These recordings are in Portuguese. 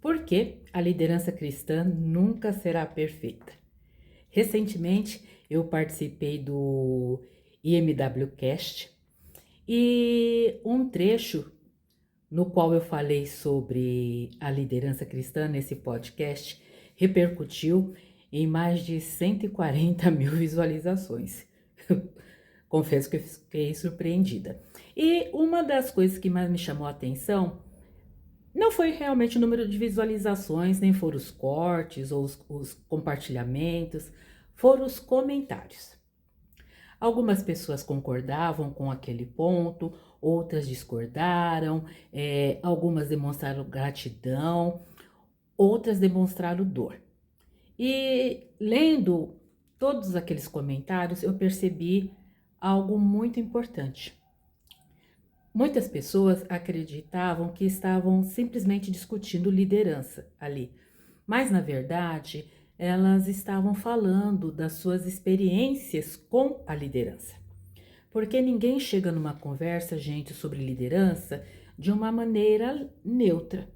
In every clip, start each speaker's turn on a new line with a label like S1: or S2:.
S1: Porque a liderança cristã nunca será perfeita. Recentemente eu participei do IMWcast e um trecho no qual eu falei sobre a liderança cristã nesse podcast repercutiu em mais de 140 mil visualizações. Confesso que eu fiquei surpreendida. E uma das coisas que mais me chamou a atenção não foi realmente o número de visualizações, nem foram os cortes ou os compartilhamentos, foram os comentários. Algumas pessoas concordavam com aquele ponto, outras discordaram, algumas demonstraram gratidão, outras demonstraram dor. E lendo todos aqueles comentários, eu percebi algo muito importante. Muitas pessoas acreditavam que estavam simplesmente discutindo liderança ali, mas na verdade elas estavam falando das suas experiências com a liderança. Porque ninguém chega numa conversa, gente, sobre liderança de uma maneira neutra.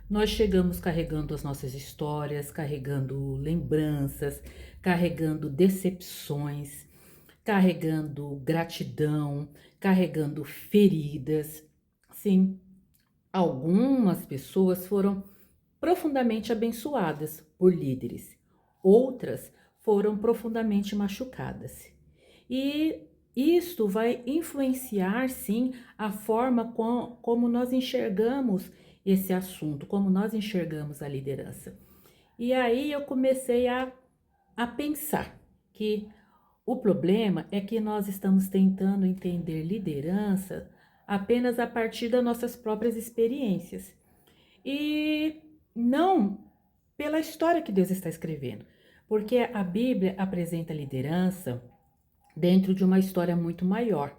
S1: Nós chegamos carregando as nossas histórias, carregando lembranças, carregando decepções, carregando gratidão, carregando feridas. Sim, algumas pessoas foram profundamente abençoadas por líderes, outras foram profundamente machucadas. E isto vai influenciar, sim, a forma como nós enxergamos esse assunto, como nós enxergamos a liderança. E aí eu comecei a pensar que o problema é que nós estamos tentando entender liderança apenas a partir das nossas próprias experiências e não pela história que Deus está escrevendo, porque a Bíblia apresenta liderança dentro de uma história muito maior.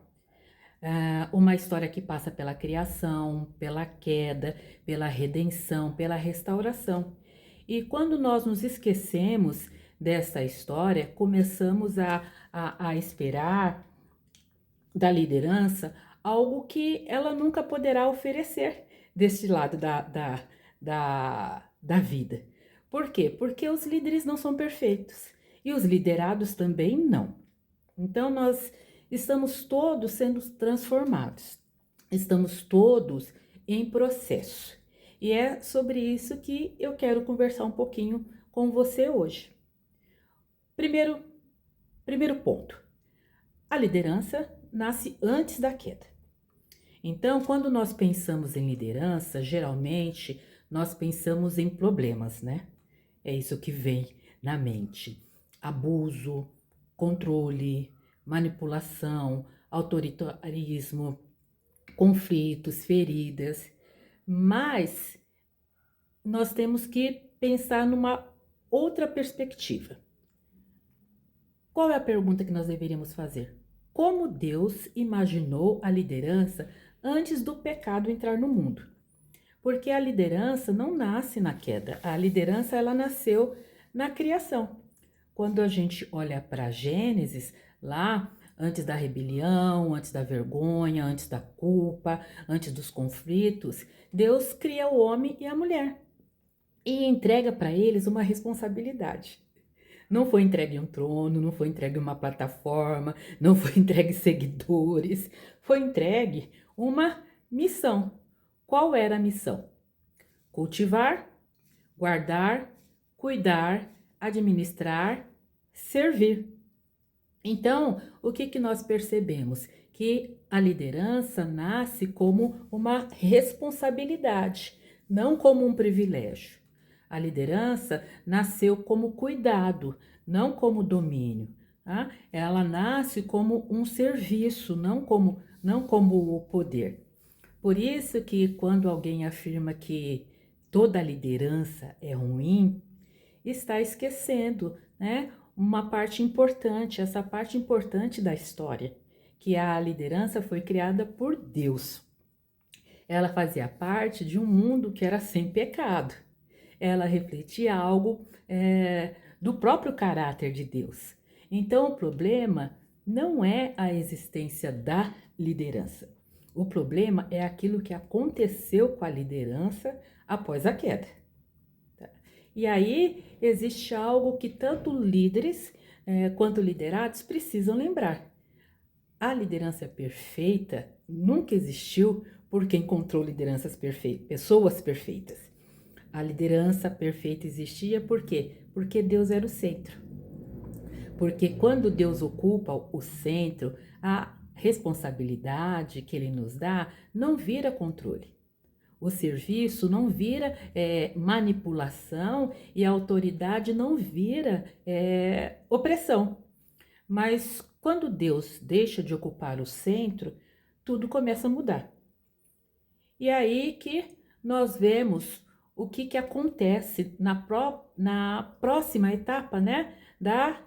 S1: Uma história que passa pela criação, pela queda, pela redenção, pela restauração. E quando nós nos esquecemos dessa história, começamos a esperar da liderança algo que ela nunca poderá oferecer deste lado da vida. Por quê? Porque os líderes não são perfeitos e os liderados também não. Então, nós estamos todos sendo transformados, estamos todos em processo. E é sobre isso que eu quero conversar um pouquinho com você hoje. Primeiro ponto, a liderança nasce antes da queda. Então, quando nós pensamos em liderança, geralmente nós pensamos em problemas, né? É isso que vem na mente. Abuso, controle, manipulação, autoritarismo, conflitos, feridas. Mas nós temos que pensar numa outra perspectiva. Qual é a pergunta que nós deveríamos fazer? Como Deus imaginou a liderança antes do pecado entrar no mundo? Porque a liderança não nasce na queda, a liderança ela nasceu na criação. Quando a gente olha para Gênesis, lá antes da rebelião, antes da vergonha, antes da culpa, antes dos conflitos, Deus cria o homem e a mulher e entrega para eles uma responsabilidade. Não foi entregue um trono, não foi entregue uma plataforma, não foi entregue seguidores, foi entregue uma missão. Qual era a missão? Cultivar, guardar, cuidar, administrar, servir. Então, o que nós percebemos? Que a liderança nasce como uma responsabilidade, não como um privilégio. A liderança nasceu como cuidado, não como domínio. Tá? Ela nasce como um serviço, não como o poder. Por isso que quando alguém afirma que toda liderança é ruim, está esquecendo, né, uma parte importante, essa parte importante da história, que a liderança foi criada por Deus. Ela fazia parte de um mundo que era sem pecado. Ela refletia algo do próprio caráter de Deus. Então, o problema não é a existência da liderança. O problema é aquilo que aconteceu com a liderança após a queda. E aí existe algo que tanto líderes quanto liderados precisam lembrar. A liderança perfeita nunca existiu porque encontrou lideranças perfeitas, pessoas perfeitas. A liderança perfeita existia por quê? Porque Deus era o centro. Porque quando Deus ocupa o centro, a responsabilidade que Ele nos dá não vira controle. O serviço não vira manipulação e a autoridade não vira opressão. Mas quando Deus deixa de ocupar o centro, tudo começa a mudar. E aí que nós vemos o que acontece na próxima etapa, né, da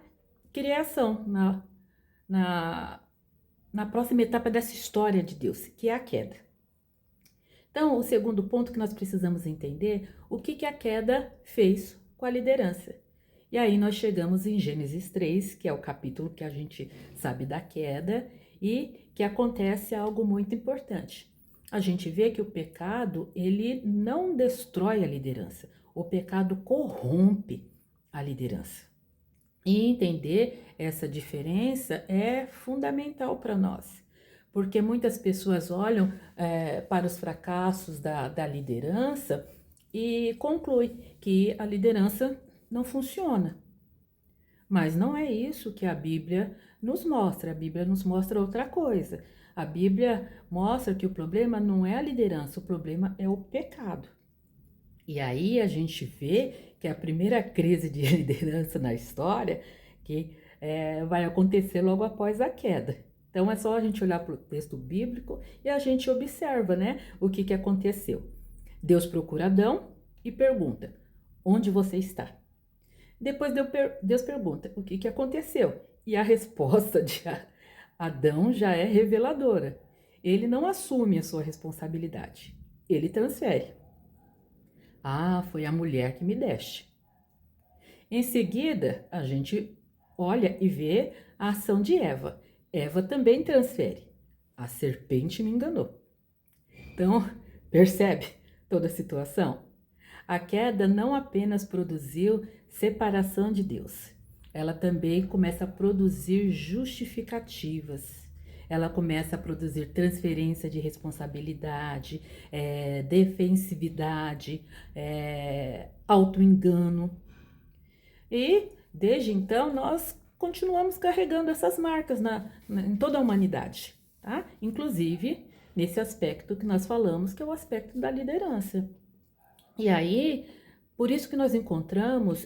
S1: criação, na, na próxima etapa dessa história de Deus, que é a queda. Então, o segundo ponto que nós precisamos entender, o que a queda fez com a liderança. E aí nós chegamos em Gênesis 3, que é o capítulo que a gente sabe da queda e que acontece algo muito importante. A gente vê que o pecado, ele não destrói a liderança. O pecado corrompe a liderança. E entender essa diferença é fundamental para nós. Porque muitas pessoas olham para os fracassos da liderança e concluem que a liderança não funciona. Mas não é isso que a Bíblia nos mostra. A Bíblia nos mostra outra coisa. A Bíblia mostra que o problema não é a liderança, o problema é o pecado. E aí a gente vê que a primeira crise de liderança na história que vai acontecer logo após a queda. Então é só a gente olhar para o texto bíblico e a gente observa, né, o que aconteceu. Deus procura Adão e pergunta: onde você está? Depois Deus pergunta: o que aconteceu? E a resposta de Adão já é reveladora. Ele não assume a sua responsabilidade, ele transfere. Ah, foi a mulher que me deste. Em seguida, a gente olha e vê a ação de Eva. Eva também transfere. A serpente me enganou. Então, percebe toda a situação? A queda não apenas produziu separação de Deus, ela também começa a produzir justificativas. Ela começa a produzir transferência de responsabilidade, defensividade, auto-engano. E desde então nós continuamos carregando essas marcas em toda a humanidade, tá? Inclusive nesse aspecto que nós falamos, que é o aspecto da liderança. E aí, por isso que nós encontramos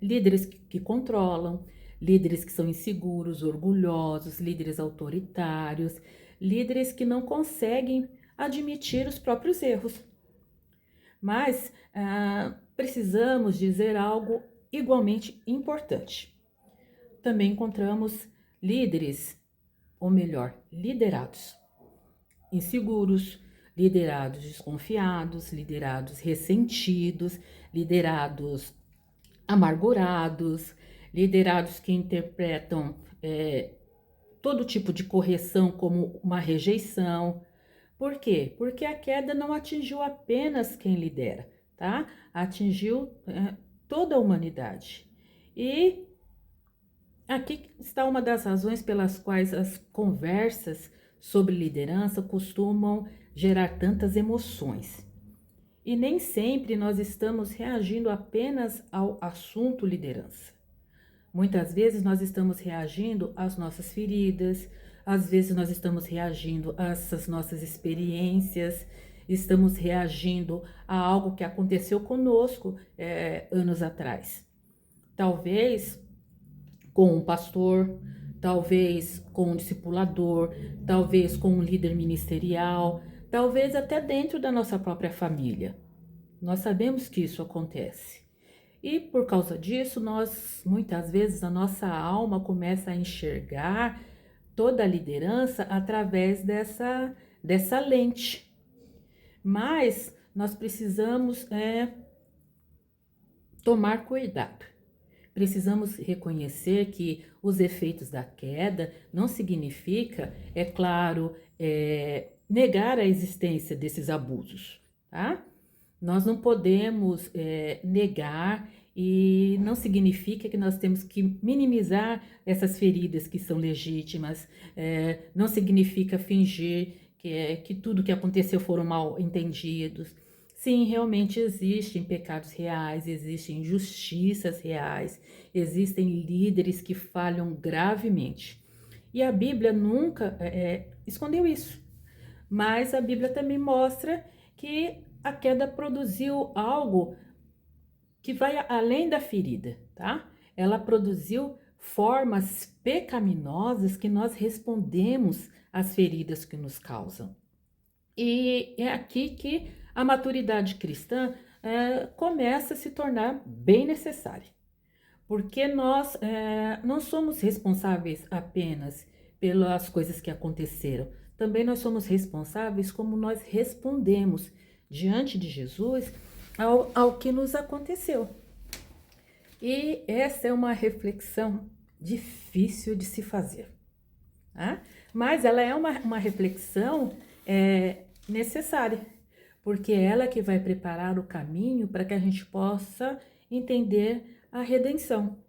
S1: líderes que controlam, líderes que são inseguros, orgulhosos, líderes autoritários, líderes que não conseguem admitir os próprios erros. Mas precisamos dizer algo igualmente importante. Também encontramos líderes, ou melhor, liderados, inseguros, liderados desconfiados, liderados ressentidos, liderados amargurados, liderados que interpretam todo tipo de correção como uma rejeição. Por quê? Porque a queda não atingiu apenas quem lidera, tá? Atingiu toda a humanidade. E aqui está uma das razões pelas quais as conversas sobre liderança costumam gerar tantas emoções. E nem sempre nós estamos reagindo apenas ao assunto liderança. Muitas vezes nós estamos reagindo às nossas feridas, às vezes nós estamos reagindo a essas nossas experiências, estamos reagindo a algo que aconteceu conosco anos atrás. Talvez com um pastor, talvez com um discipulador, talvez com um líder ministerial, talvez até dentro da nossa própria família. Nós sabemos que isso acontece. E por causa disso, muitas vezes, a nossa alma começa a enxergar toda a liderança através dessa lente. Mas nós precisamos tomar cuidado. Precisamos reconhecer que os efeitos da queda não significa, é claro, negar a existência desses abusos, tá? Nós não podemos negar, e não significa que nós temos que minimizar essas feridas que são legítimas, não significa fingir que tudo que aconteceu foram mal entendidos. Sim, realmente existem pecados reais, existem injustiças reais, existem líderes que falham gravemente. E a Bíblia nunca escondeu isso. Mas a Bíblia também mostra que a queda produziu algo que vai além da ferida, tá? Ela produziu formas pecaminosas que nós respondemos às feridas que nos causam. E é aqui que a maturidade cristã começa a se tornar bem necessária, porque nós não somos responsáveis apenas pelas coisas que aconteceram, também nós somos responsáveis como nós respondemos diante de Jesus ao que nos aconteceu. E essa é uma reflexão difícil de se fazer, tá? Mas ela é uma reflexão necessária, porque é ela que vai preparar o caminho para que a gente possa entender a redenção.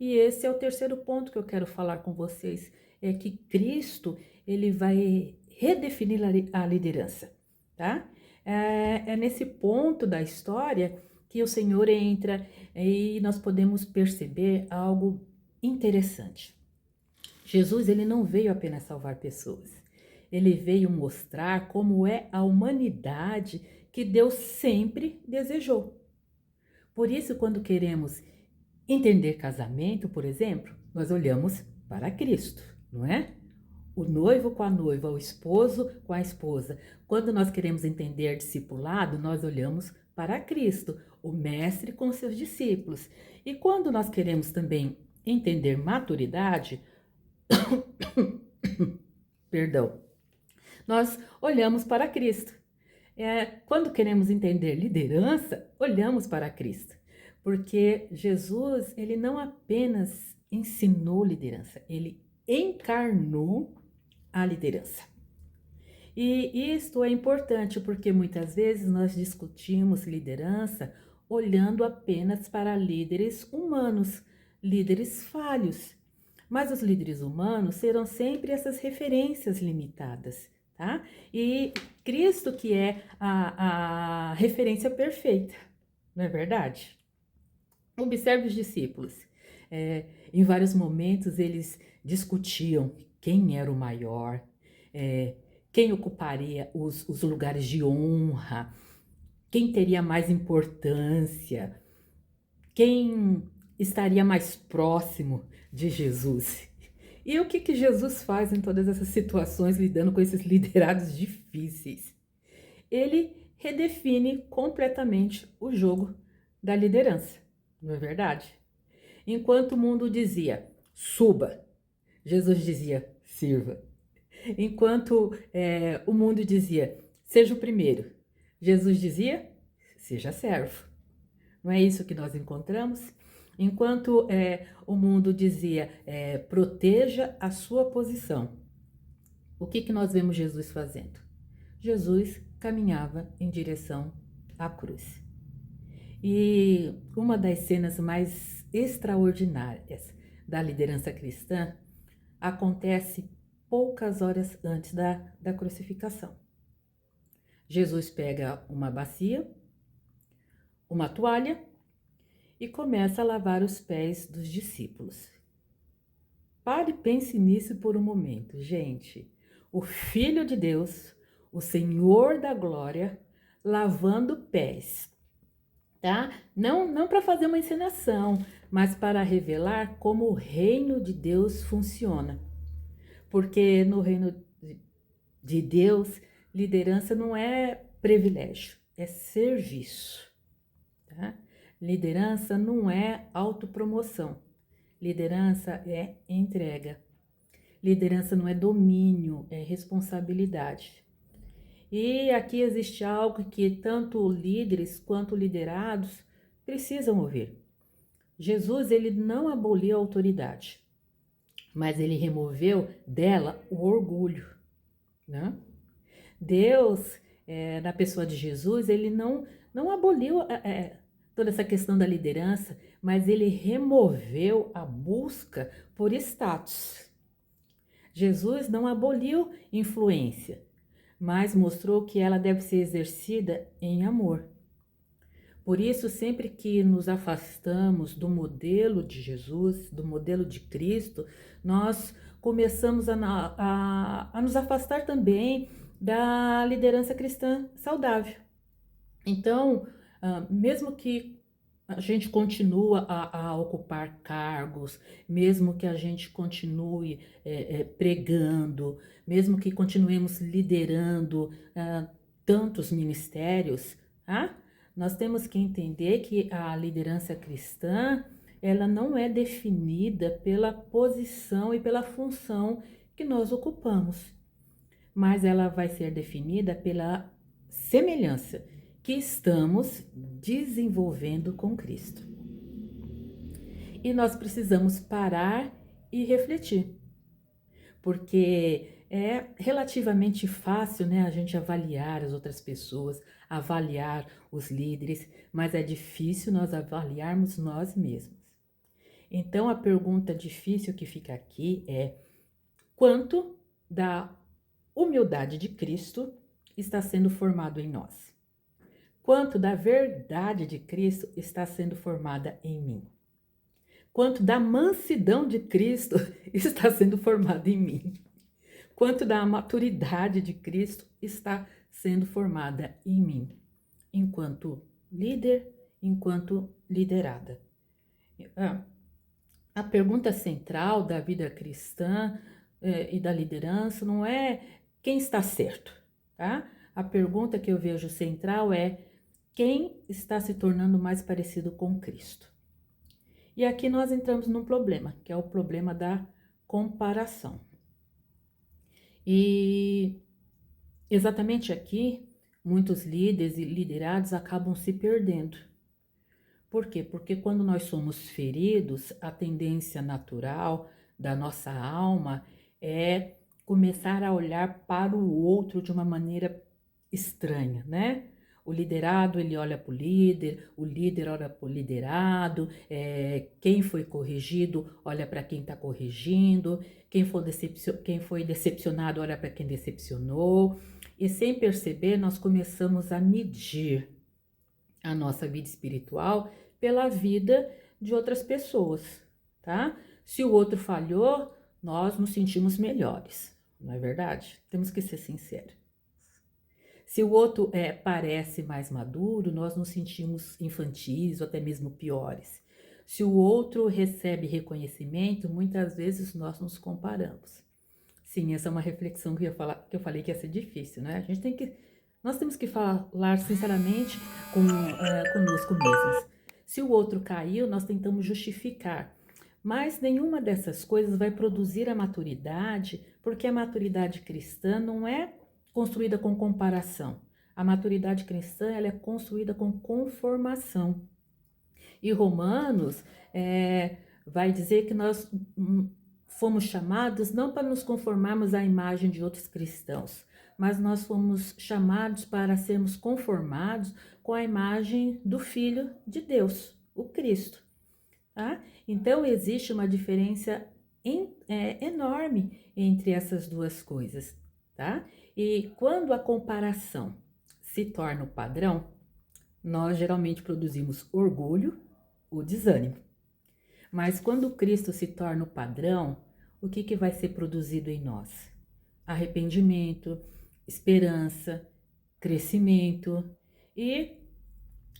S1: E esse é o terceiro ponto que eu quero falar com vocês, é que Cristo, ele vai redefinir a liderança, tá? É nesse ponto da história que o Senhor entra e nós podemos perceber algo interessante. Jesus, ele não veio apenas salvar pessoas, ele veio mostrar como é a humanidade que Deus sempre desejou. Por isso, quando queremos entender casamento, por exemplo, nós olhamos para Cristo, não é? O noivo com a noiva, o esposo com a esposa. Quando nós queremos entender discipulado, nós olhamos para Cristo, o mestre com seus discípulos. E quando nós queremos também entender maturidade, perdão, nós olhamos para Cristo. Quando queremos entender liderança, olhamos para Cristo. Porque Jesus, ele não apenas ensinou liderança, ele encarnou a liderança. E isto é importante porque muitas vezes nós discutimos liderança olhando apenas para líderes humanos, líderes falhos. Mas os líderes humanos serão sempre essas referências limitadas, tá? E Cristo que é a referência perfeita, não é verdade? Observe os discípulos. Em vários momentos eles discutiam quem era o maior, quem ocuparia os lugares de honra, quem teria mais importância, quem estaria mais próximo de Jesus. E o que Jesus faz em todas essas situações, lidando com esses liderados difíceis? Ele redefine completamente o jogo da liderança, não é verdade? Enquanto o mundo dizia, suba, Jesus dizia, sirva. Enquanto o mundo dizia, seja o primeiro, Jesus dizia, seja servo. Não é isso que nós encontramos? Enquanto o mundo dizia, proteja a sua posição, o que nós vemos Jesus fazendo? Jesus caminhava em direção à cruz. E uma das cenas mais extraordinárias da liderança cristã acontece poucas horas antes da crucificação. Jesus pega uma bacia, uma toalha e começa a lavar os pés dos discípulos. Pare e pense nisso por um momento, gente. O Filho de Deus, o Senhor da Glória, lavando pés, tá? Não para fazer uma encenação, mas para revelar como o reino de Deus funciona. Porque no reino de Deus, liderança não é privilégio, é serviço, tá? Liderança não é autopromoção, liderança é entrega. Liderança não é domínio, é responsabilidade. E aqui existe algo que tanto líderes quanto liderados precisam ouvir. Jesus, ele não aboliu a autoridade, mas ele removeu dela o orgulho, né? Deus, na pessoa de Jesus, ele não não aboliu toda essa questão da liderança, mas ele removeu a busca por status. Jesus não aboliu influência, mas mostrou que ela deve ser exercida em amor. Por isso, sempre que nos afastamos do modelo de Jesus, do modelo de Cristo, nós começamos a nos afastar também da liderança cristã saudável. Então, mesmo que a gente continue a ocupar cargos, mesmo que a gente continue pregando, mesmo que continuemos liderando tantos ministérios, tá? Nós temos que entender que a liderança cristã, ela não é definida pela posição e pela função que nós ocupamos, mas ela vai ser definida pela semelhança que estamos desenvolvendo com Cristo. E nós precisamos parar e refletir, porque é relativamente fácil, né, a gente avaliar as outras pessoas, avaliar os líderes, mas é difícil nós avaliarmos nós mesmos. Então, a pergunta difícil que fica aqui é: quanto da humildade de Cristo está sendo formado em nós? Quanto da verdade de Cristo está sendo formada em mim? Quanto da mansidão de Cristo está sendo formada em mim? Quanto da maturidade de Cristo está sendo formada em mim? Enquanto líder, enquanto liderada. A pergunta central da vida cristã e da liderança não é quem está certo, tá? A pergunta que eu vejo central é: quem está se tornando mais parecido com Cristo? E aqui nós entramos num problema, que é o problema da comparação. E exatamente aqui, muitos líderes e liderados acabam se perdendo. Por quê? Porque quando nós somos feridos, a tendência natural da nossa alma é começar a olhar para o outro de uma maneira estranha, né? O liderado, ele olha para o líder olha para o liderado, quem foi corrigido olha para quem está corrigindo, quem foi decepcionado olha para quem decepcionou, e sem perceber nós começamos a medir a nossa vida espiritual pela vida de outras pessoas, tá? Se o outro falhou, nós nos sentimos melhores, não é verdade? Temos que ser sinceros. Se o outro parece mais maduro, nós nos sentimos infantis ou até mesmo piores. Se o outro recebe reconhecimento, muitas vezes nós nos comparamos. Sim, essa é uma reflexão que eu falei que ia ser difícil, né? Nós temos que falar sinceramente conosco mesmos. Se o outro caiu, nós tentamos justificar. Mas nenhuma dessas coisas vai produzir a maturidade, porque a maturidade cristã não é construída com comparação. A maturidade cristã ela é construída com conformação. E Romanos vai dizer que nós fomos chamados não para nos conformarmos à imagem de outros cristãos, mas nós fomos chamados para sermos conformados com a imagem do Filho de Deus, o Cristo. Tá? Então, existe uma diferença enorme entre essas duas coisas. Tá? E quando a comparação se torna o padrão, nós geralmente produzimos orgulho ou desânimo. Mas quando Cristo se torna o padrão, o que vai ser produzido em nós? Arrependimento, esperança, crescimento. E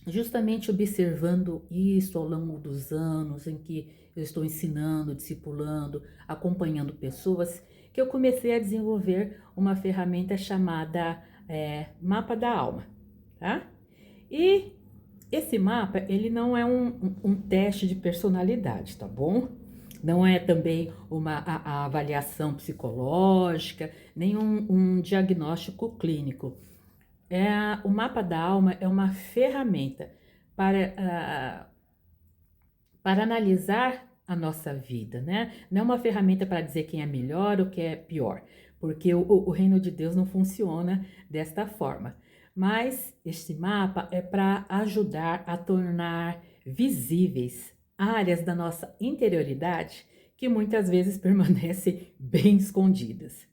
S1: justamente observando isso ao longo dos anos em que eu estou ensinando, discipulando, acompanhando pessoas, que eu comecei a desenvolver uma ferramenta chamada Mapa da Alma, tá? E esse mapa, ele não é um teste de personalidade, tá bom? Não é também a avaliação psicológica, nem um diagnóstico clínico. O mapa da alma é uma ferramenta para analisar a nossa vida, né? Não é uma ferramenta para dizer quem é melhor ou quem é pior, porque o reino de Deus não funciona desta forma. Mas este mapa é para ajudar a tornar visíveis áreas da nossa interioridade que muitas vezes permanecem bem escondidas.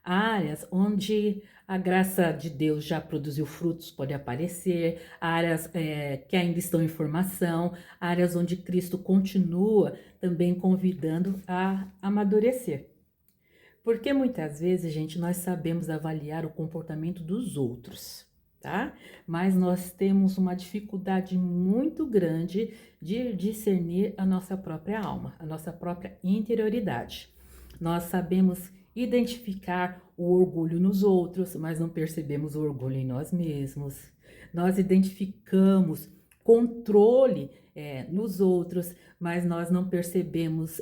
S1: Áreas onde a graça de Deus já produziu frutos pode aparecer, áreas que ainda estão em formação, áreas onde Cristo continua também convidando a amadurecer. Porque muitas vezes, gente, nós sabemos avaliar o comportamento dos outros, tá? Mas nós temos uma dificuldade muito grande de discernir a nossa própria alma, a nossa própria interioridade. Nós sabemos identificar o orgulho nos outros, mas não percebemos o orgulho em nós mesmos. Nós identificamos controle nos outros, mas nós não percebemos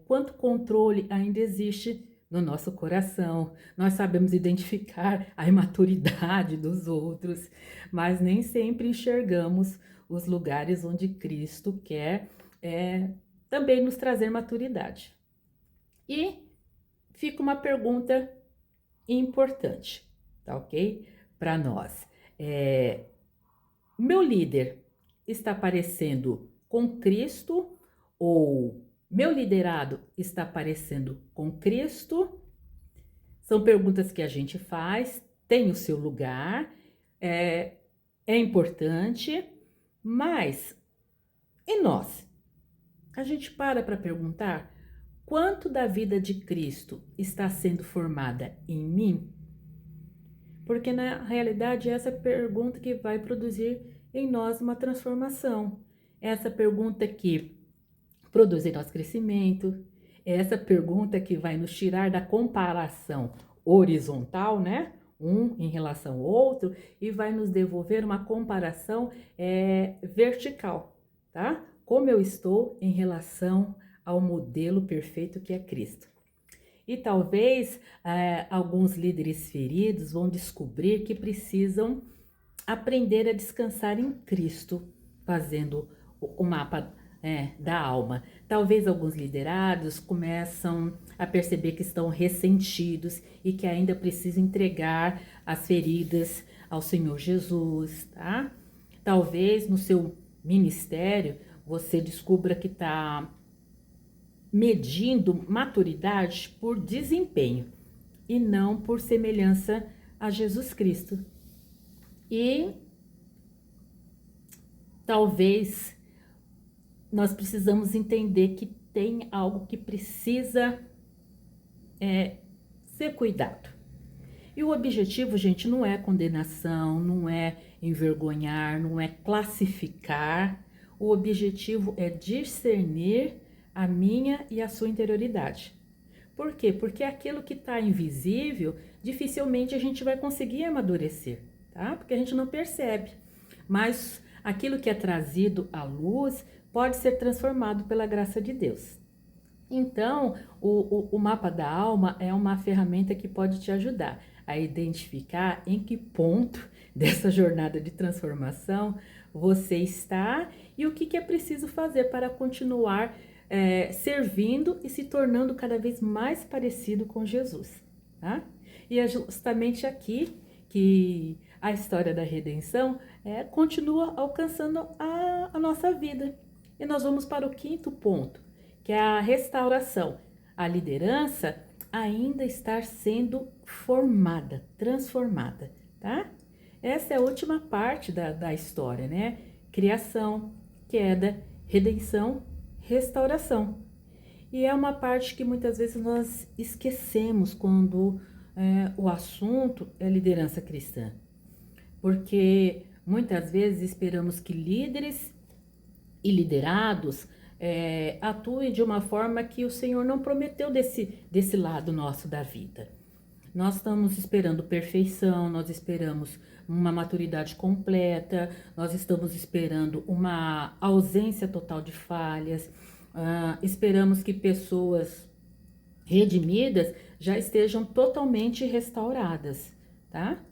S1: quanto controle ainda existe no nosso coração. Nós sabemos identificar a imaturidade dos outros, mas nem sempre enxergamos os lugares onde Cristo quer também nos trazer maturidade. E fica uma pergunta importante, tá ok? Para nós. Meu líder está parecendo com Cristo ou meu liderado está parecendo com Cristo? São perguntas que a gente faz, tem o seu lugar, é importante, mas e nós? A gente para perguntar quanto da vida de Cristo está sendo formada em mim? Porque na realidade é essa pergunta que vai produzir em nós uma transformação. Essa pergunta que produzir nosso crescimento, é essa pergunta que vai nos tirar da comparação horizontal, né? Um em relação ao outro, e vai nos devolver uma comparação vertical, tá? Como eu estou em relação ao modelo perfeito que é Cristo. E talvez alguns líderes feridos vão descobrir que precisam aprender a descansar em Cristo, fazendo o mapa da alma. Talvez alguns liderados começam a perceber que estão ressentidos e que ainda precisam entregar as feridas ao Senhor Jesus, tá? Talvez no seu ministério você descubra que está medindo maturidade por desempenho e não por semelhança a Jesus Cristo. E talvez nós precisamos entender que tem algo que precisa ser cuidado. E o objetivo, gente, não é condenação, não é envergonhar, não é classificar. O objetivo é discernir a minha e a sua interioridade. Por quê? Porque aquilo que está invisível, dificilmente a gente vai conseguir amadurecer, tá? Porque a gente não percebe. Mas aquilo que é trazido à luz pode ser transformado pela graça de Deus. Então, o mapa da alma é uma ferramenta que pode te ajudar a identificar em que ponto dessa jornada de transformação você está e o que é preciso fazer para continuar servindo e se tornando cada vez mais parecido com Jesus, tá? E é justamente aqui que a história da redenção continua alcançando a nossa vida. E nós vamos para o quinto ponto, que é a restauração. A liderança ainda está sendo formada, transformada, tá? Essa é a última parte da história, né? Criação, queda, redenção, restauração. E é uma parte que muitas vezes nós esquecemos quando o assunto é liderança cristã. Porque muitas vezes esperamos que líderes e liderados atuem de uma forma que o Senhor não prometeu desse lado nosso da vida. Nós estamos esperando perfeição, nós esperamos uma maturidade completa, nós estamos esperando uma ausência total de falhas, esperamos que pessoas redimidas já estejam totalmente restauradas, tá?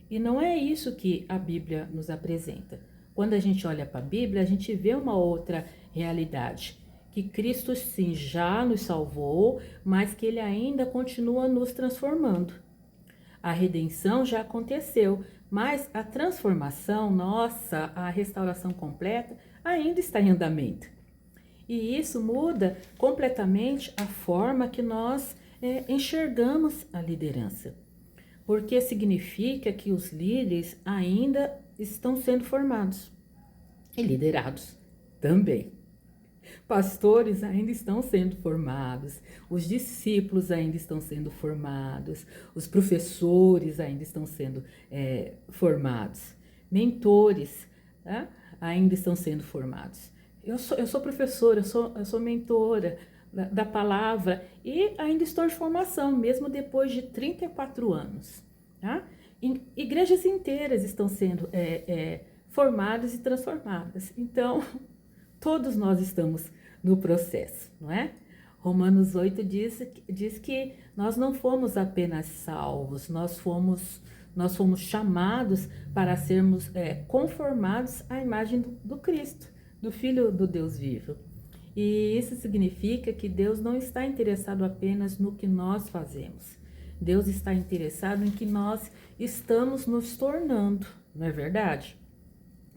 S1: E não é isso que a Bíblia nos apresenta. Quando a gente olha para a Bíblia, a gente vê uma outra realidade, que Cristo sim já nos salvou, mas que Ele ainda continua nos transformando. A redenção já aconteceu, Mas a transformação nossa, a restauração completa, ainda está em andamento. E isso muda completamente a forma que nós enxergamos a liderança. Porque significa que os líderes ainda estão sendo formados e liderados também. Pastores ainda estão sendo formados, os discípulos ainda estão sendo formados, os professores ainda estão sendo formados, mentores, tá? Ainda estão sendo formados. Eu sou professora, eu sou mentora da palavra e ainda estou em formação, mesmo depois de 34 anos. Tá? Igrejas inteiras estão sendo formadas e transformadas. Então, todos nós estamos no processo, não é? Romanos 8 diz que nós não fomos apenas salvos, nós fomos chamados para sermos conformados à imagem do Cristo, do Filho do Deus vivo. E isso significa que Deus não está interessado apenas no que nós fazemos. Deus está interessado em que nós estamos nos tornando, não é verdade?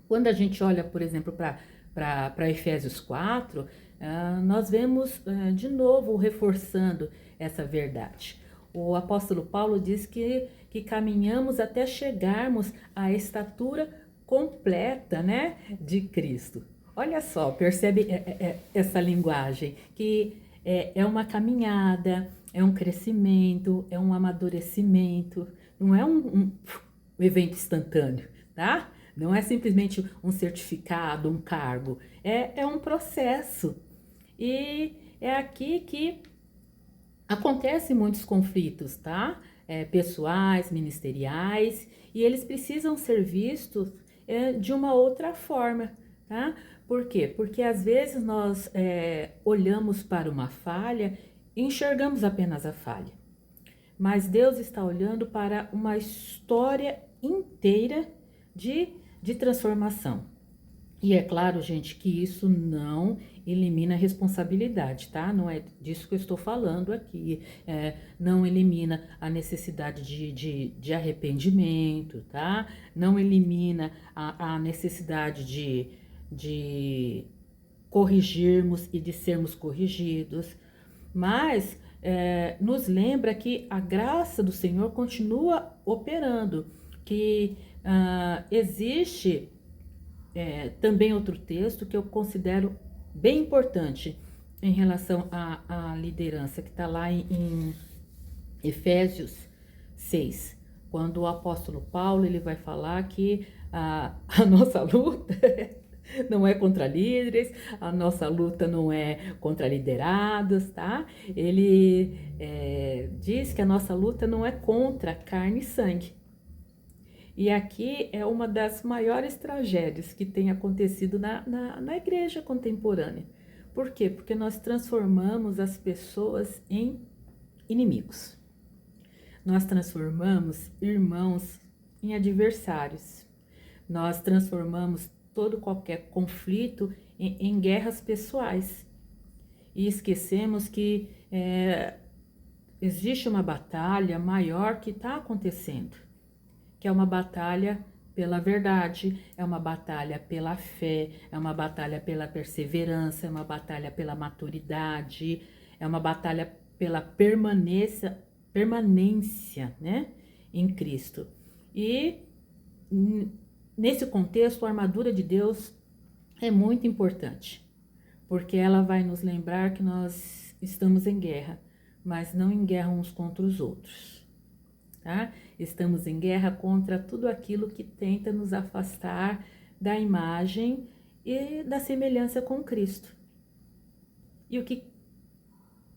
S1: Quando a gente olha, por exemplo, para Efésios 4, nós vemos de novo reforçando essa verdade. O apóstolo Paulo diz que caminhamos até chegarmos à estatura completa, né, de Cristo. Olha só, percebe essa linguagem, que é uma caminhada, é um crescimento, é um amadurecimento, não é um evento instantâneo, tá? Não é simplesmente um certificado, um cargo, é um processo. E é aqui que acontecem muitos conflitos, tá? Pessoais, ministeriais, e eles precisam ser vistos de uma outra forma, tá? Por quê? Porque às vezes nós olhamos para uma falha e enxergamos apenas a falha. Mas Deus está olhando para uma história inteira de transformação. E é claro, gente, que isso não elimina a responsabilidade, tá? Não é disso que eu estou falando aqui. Não elimina a necessidade de arrependimento, tá? Não elimina a necessidade de corrigirmos e de sermos corrigidos. Mas nos lembra que a graça do Senhor continua operando, que existe também outro texto que eu considero bem importante em relação à liderança, que está lá em Efésios 6, quando o apóstolo Paulo ele vai falar que a nossa luta não é contra líderes, a nossa luta não é contra liderados, tá? Ele diz que a nossa luta não é contra carne e sangue. E aqui é uma das maiores tragédias que tem acontecido na igreja contemporânea. Por quê? Porque nós transformamos as pessoas em inimigos. Nós transformamos irmãos em adversários. Nós transformamos qualquer conflito em guerras pessoais. E esquecemos que existe uma batalha maior que está acontecendo, que é uma batalha pela verdade, é uma batalha pela fé, é uma batalha pela perseverança, é uma batalha pela maturidade, é uma batalha pela permanência, né, em Cristo. E nesse contexto, a armadura de Deus é muito importante, porque ela vai nos lembrar que nós estamos em guerra, mas não em guerra uns contra os outros. Tá? Estamos em guerra contra tudo aquilo que tenta nos afastar da imagem e da semelhança com Cristo. E o que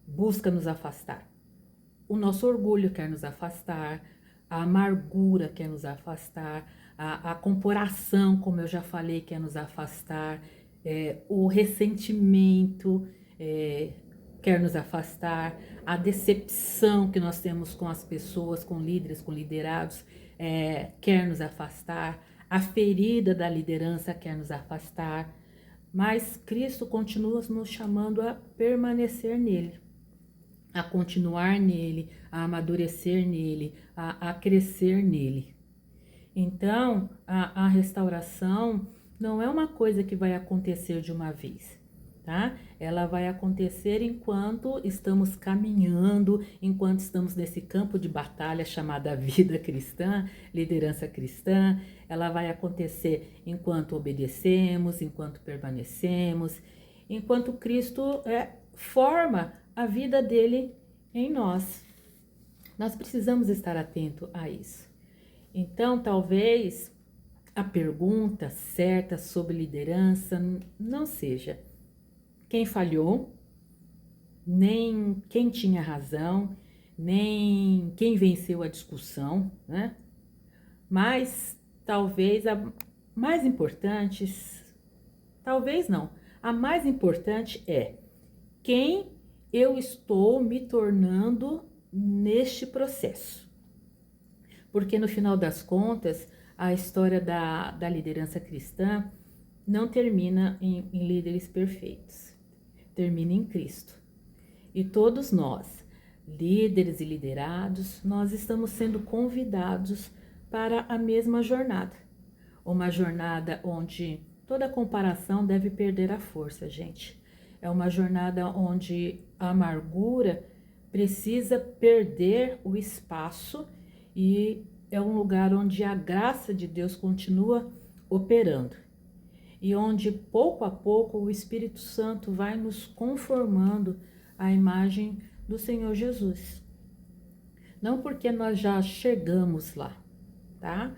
S1: busca nos afastar? O nosso orgulho quer nos afastar, a amargura quer nos afastar, a comparação, como eu já falei, quer nos afastar, o ressentimento quer nos afastar, a decepção que nós temos com as pessoas, com líderes, com liderados, quer nos afastar, a ferida da liderança quer nos afastar, mas Cristo continua nos chamando a permanecer nele, a continuar nele, a amadurecer nele, a crescer nele. Então, a restauração não é uma coisa que vai acontecer de uma vez, tá? Ela vai acontecer enquanto estamos caminhando, enquanto estamos nesse campo de batalha chamada vida cristã, liderança cristã. Ela vai acontecer enquanto obedecemos, enquanto permanecemos, enquanto Cristo forma a vida dele em nós. Nós precisamos estar atento a isso. Então, talvez a pergunta certa sobre liderança não seja quem falhou, nem quem tinha razão, nem quem venceu a discussão, né? Mas talvez a mais importante, talvez não, a mais importante é quem eu estou me tornando neste processo. Porque no final das contas, a história da liderança cristã não termina em líderes perfeitos, termina em Cristo. E todos nós, líderes e liderados, nós estamos sendo convidados para a mesma jornada. Uma jornada onde toda comparação deve perder a força, gente. É uma jornada onde a amargura precisa perder o espaço e é um lugar onde a graça de Deus continua operando e onde pouco a pouco o Espírito Santo vai nos conformando à imagem do Senhor Jesus. Não porque nós já chegamos lá, tá?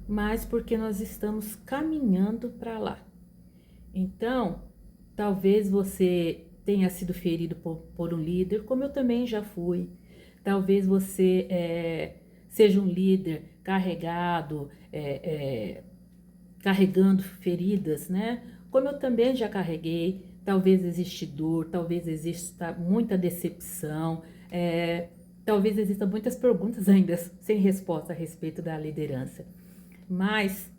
S1: Mas porque nós estamos caminhando para lá. Então, talvez você tenha sido ferido por um líder, como eu também já fui. Talvez você seja um líder carregado, carregando feridas, né? Como eu também já carreguei. Talvez exista dor, talvez exista muita decepção, talvez existam muitas perguntas ainda sem resposta a respeito da liderança. Mas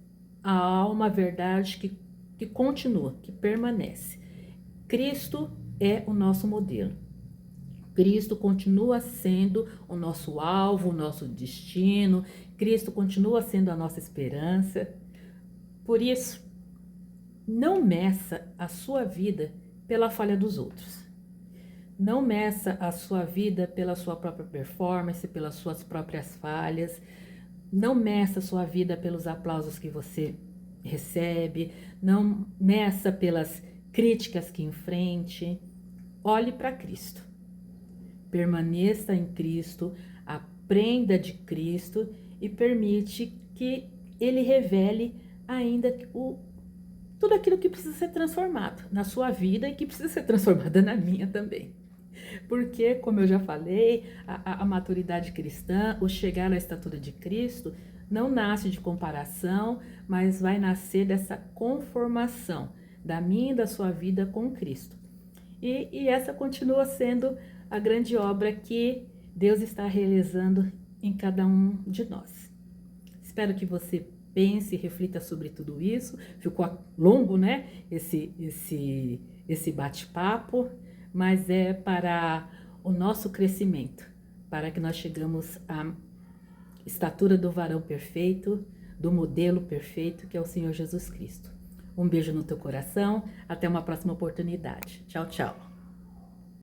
S1: há uma verdade que continua, que permanece. Cristo é o nosso modelo. Cristo continua sendo o nosso alvo, o nosso destino. Cristo continua sendo a nossa esperança. Por isso, não meça a sua vida pela falha dos outros. Não meça a sua vida pela sua própria performance, pelas suas próprias falhas. Não meça a sua vida pelos aplausos que você recebe. Não meça pelas críticas que enfrente. Olhe para Cristo. Permaneça em Cristo, aprenda de Cristo e permite que Ele revele ainda tudo aquilo que precisa ser transformado na sua vida e que precisa ser transformada na minha também. Porque, como eu já falei, a maturidade cristã, o chegar à estatura de Cristo, não nasce de comparação, mas vai nascer dessa conformação da minha e da sua vida com Cristo. E essa continua sendo a grande obra que Deus está realizando em cada um de nós. Espero que você pense e reflita sobre tudo isso. Ficou longo, né? Esse bate-papo, mas é para o nosso crescimento, para que nós chegamos à estatura do varão perfeito, do modelo perfeito, que é o Senhor Jesus Cristo. Um beijo no teu coração, até uma próxima oportunidade. Tchau, tchau.